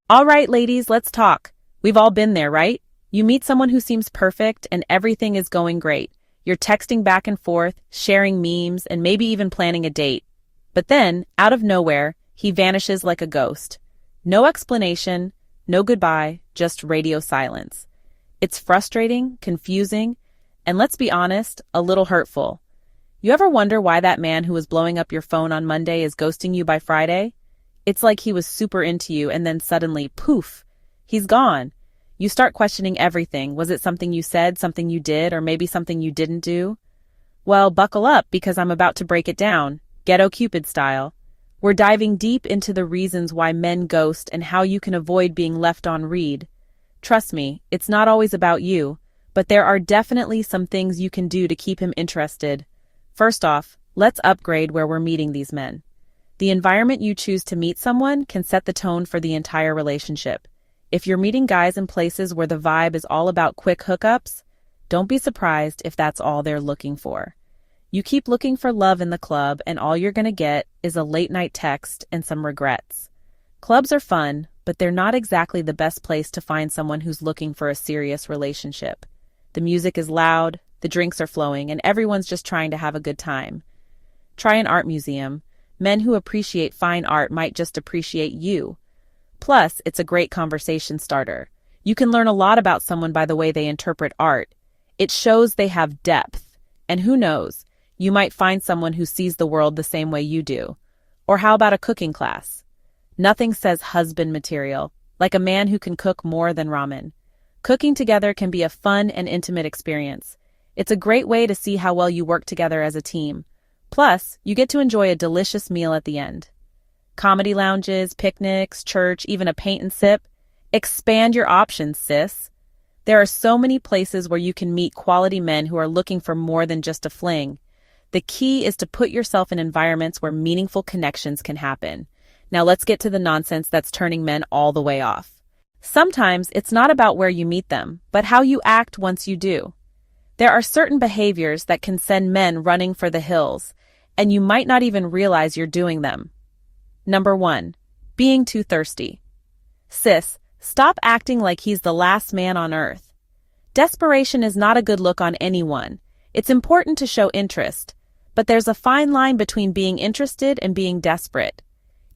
All right, ladies, let's talk. We've all been there, right? You meet someone who seems perfect and everything is going great. You're texting back and forth, sharing memes, and maybe even planning a date. But then, out of nowhere, he vanishes like a ghost. No explanation, no goodbye, just radio silence. It's frustrating, confusing, and let's be honest, a little hurtful. You ever wonder why that man who was blowing up your phone on Monday is ghosting you by Friday? It's like he was super into you and then suddenly, poof, he's gone. You start questioning everything. Was it something you said, something you did, or maybe something you didn't do? Well, buckle up because I'm about to break it down, Ghetto Cupid style. We're diving deep into the reasons why men ghost and how you can avoid being left on read. Trust me, it's not always about you, but there are definitely some things you can do to keep him interested. First off, let's upgrade where we're meeting these men. The environment you choose to meet someone can set the tone for the entire relationship. If you're meeting guys in places where the vibe is all about quick hookups, don't be surprised if that's all they're looking for. You keep looking for love in the club and all you're gonna get is a late-night text and some regrets. Clubs are fun, but they're not exactly the best place to find someone who's looking for a serious relationship. The music is loud, the drinks are flowing, and everyone's just trying to have a good time. Try an art museum. Men who appreciate fine art might just appreciate you. Plus, it's a great conversation starter. You can learn a lot about someone by the way they interpret art. It shows they have depth. And who knows, you might find someone who sees the world the same way you do. Or how about a cooking class? Nothing says husband material, like a man who can cook more than ramen. Cooking together can be a fun and intimate experience. It's a great way to see how well you work together as a team. Plus, you get to enjoy a delicious meal at the end. Comedy lounges, picnics, church, even a paint and sip. Expand your options, sis. There are so many places where you can meet quality men who are looking for more than just a fling. The key is to put yourself in environments where meaningful connections can happen. Now let's get to the nonsense that's turning men all the way off. Sometimes it's not about where you meet them, but how you act once you do. There are certain behaviors that can send men running for the hills, and you might not even realize you're doing them. Number 1. Being too thirsty. Sis, stop acting like he's the last man on earth. Desperation is not a good look on anyone. It's important to show interest, but there's a fine line between being interested and being desperate.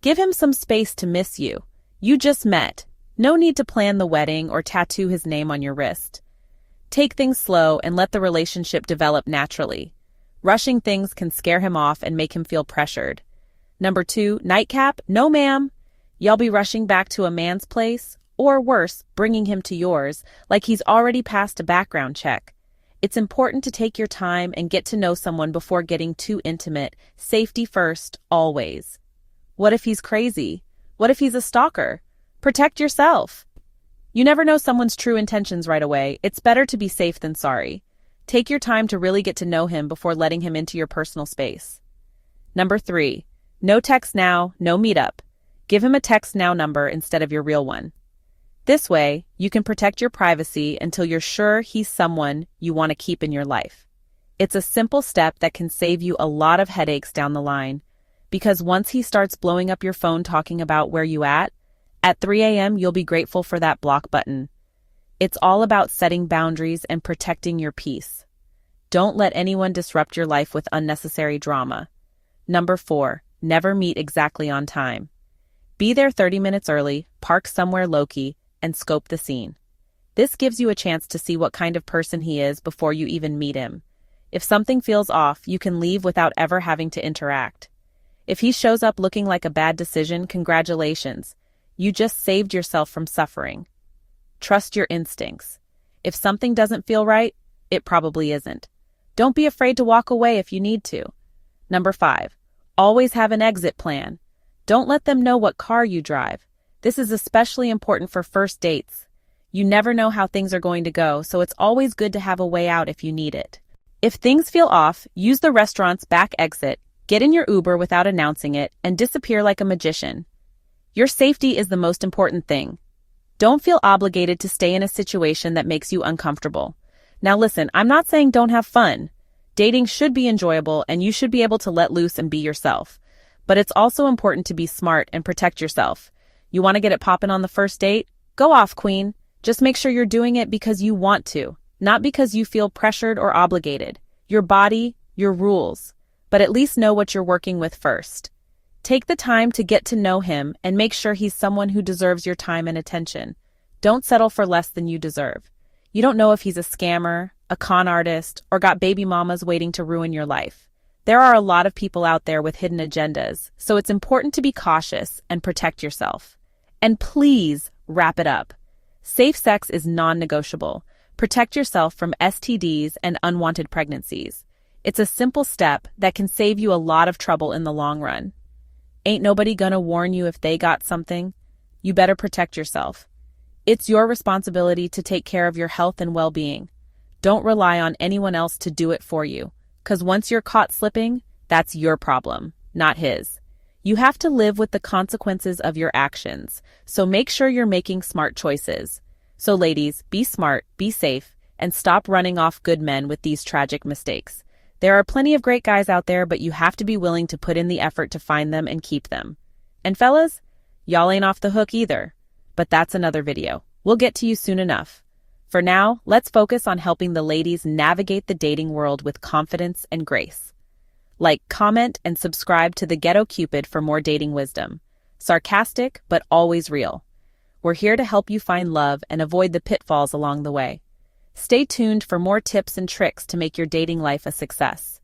Give him some space to miss you. You just met. No need to plan the wedding or tattoo his name on your wrist. Take things slow and let the relationship develop naturally. Rushing things can scare him off and make him feel pressured. Number 2, nightcap? No, ma'am. Y'all be rushing back to a man's place, or worse, bringing him to yours, like he's already passed a background check. It's important to take your time and get to know someone before getting too intimate. Safety first, always. What if he's crazy? What if he's a stalker? Protect yourself. You never know someone's true intentions right away. It's better to be safe than sorry. Take your time to really get to know him before letting him into your personal space. Number 3, no text now, no meetup. Give him a text now number instead of your real one. This way, you can protect your privacy until you're sure he's someone you want to keep in your life. It's a simple step that can save you a lot of headaches down the line, because once he starts blowing up your phone talking about where you at 3 a.m. you'll be grateful for that block button. It's all about setting boundaries and protecting your peace. Don't let anyone disrupt your life with unnecessary drama. Number 4, never meet exactly on time. Be there 30 minutes early, park somewhere low-key, and scope the scene. This gives you a chance to see what kind of person he is before you even meet him. If something feels off, you can leave without ever having to interact. If he shows up looking like a bad decision, congratulations. You just saved yourself from suffering. Trust your instincts. If something doesn't feel right, it probably isn't. Don't be afraid to walk away if you need to. Number 5, always have an exit plan. Don't let them know what car you drive. This is especially important for first dates. You never know how things are going to go, so it's always good to have a way out if you need it. If things feel off, use the restaurant's back exit, get in your Uber without announcing it, and disappear like a magician. Your safety is the most important thing. Don't feel obligated to stay in a situation that makes you uncomfortable. Now listen, I'm not saying don't have fun. Dating should be enjoyable and you should be able to let loose and be yourself. But it's also important to be smart and protect yourself. You want to get it poppin' on the first date? Go off, queen. Just make sure you're doing it because you want to, not because you feel pressured or obligated. Your body, your rules. But at least know what you're working with first. Take the time to get to know him and make sure he's someone who deserves your time and attention. Don't settle for less than you deserve. You don't know if he's a scammer, a con artist, or got baby mamas waiting to ruin your life. There are a lot of people out there with hidden agendas, so it's important to be cautious and protect yourself. And please wrap it up. Safe sex is non-negotiable. Protect yourself from STDs and unwanted pregnancies. It's a simple step that can save you a lot of trouble in the long run. Ain't nobody gonna warn you if they got something. You better protect yourself. It's your responsibility to take care of your health and well-being. Don't rely on anyone else to do it for you, 'cause once you're caught slipping, that's your problem, not his. You have to live with the consequences of your actions, so make sure you're making smart choices. So ladies, be smart, be safe, and stop running off good men with these tragic mistakes. There are plenty of great guys out there, but you have to be willing to put in the effort to find them and keep them. And fellas, y'all ain't off the hook either. But that's another video. We'll get to you soon enough. For now, let's focus on helping the ladies navigate the dating world with confidence and grace. Like, comment, and subscribe to the Ghetto Cupid for more dating wisdom. Sarcastic, but always real. We're here to help you find love and avoid the pitfalls along the way. Stay tuned for more tips and tricks to make your dating life a success.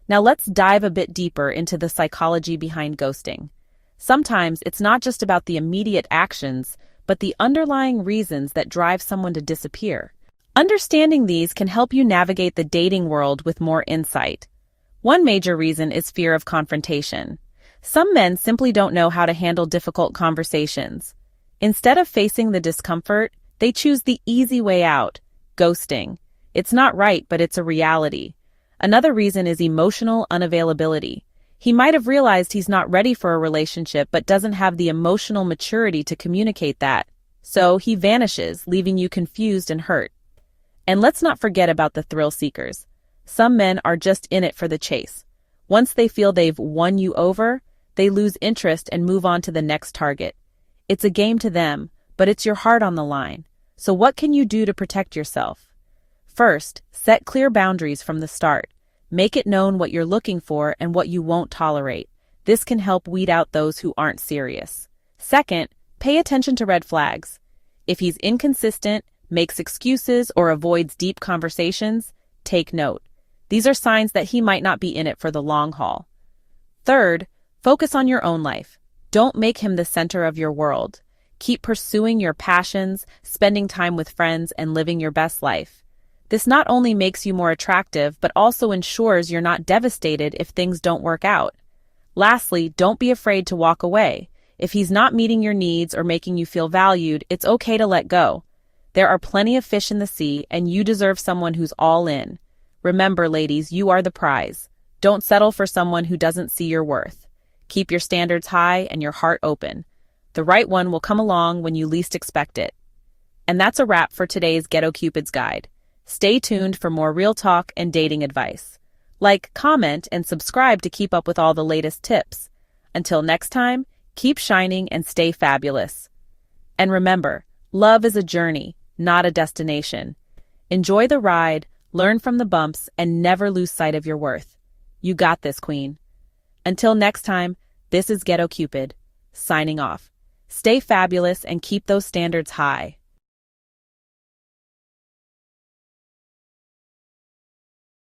Now let's dive a bit deeper into the psychology behind ghosting. Sometimes it's not just about the immediate actions, but the underlying reasons that drive someone to disappear. Understanding these can help you navigate the dating world with more insight. One major reason is fear of confrontation. Some men simply don't know how to handle difficult conversations. Instead of facing the discomfort, they choose the easy way out, ghosting. It's not right, but it's a reality. Another reason is emotional unavailability. He might have realized he's not ready for a relationship but doesn't have the emotional maturity to communicate that. So he vanishes, leaving you confused and hurt. And let's not forget about the thrill seekers. Some men are just in it for the chase. Once they feel they've won you over, they lose interest and move on to the next target. It's a game to them, but it's your heart on the line. So what can you do to protect yourself? First, set clear boundaries from the start. Make it known what you're looking for and what you won't tolerate. This can help weed out those who aren't serious. Second, pay attention to red flags. If he's inconsistent, makes excuses, or avoids deep conversations, take note. These are signs that he might not be in it for the long haul. Third, focus on your own life. Don't make him the center of your world. Keep pursuing your passions, spending time with friends, and living your best life. This not only makes you more attractive, but also ensures you're not devastated if things don't work out. Lastly, don't be afraid to walk away. If he's not meeting your needs or making you feel valued, it's okay to let go. There are plenty of fish in the sea, and you deserve someone who's all in. Remember, ladies, you are the prize. Don't settle for someone who doesn't see your worth. Keep your standards high and your heart open. The right one will come along when you least expect it. And that's a wrap for today's Ghetto Cupid's Guide. Stay tuned for more real talk and dating advice. Like, comment, and subscribe to keep up with all the latest tips. Until next time, keep shining and stay fabulous. And remember, love is a journey, not a destination. Enjoy the ride, learn from the bumps, and never lose sight of your worth. You got this, queen. Until next time, this is Ghetto Cupid, signing off. Stay fabulous and keep those standards high.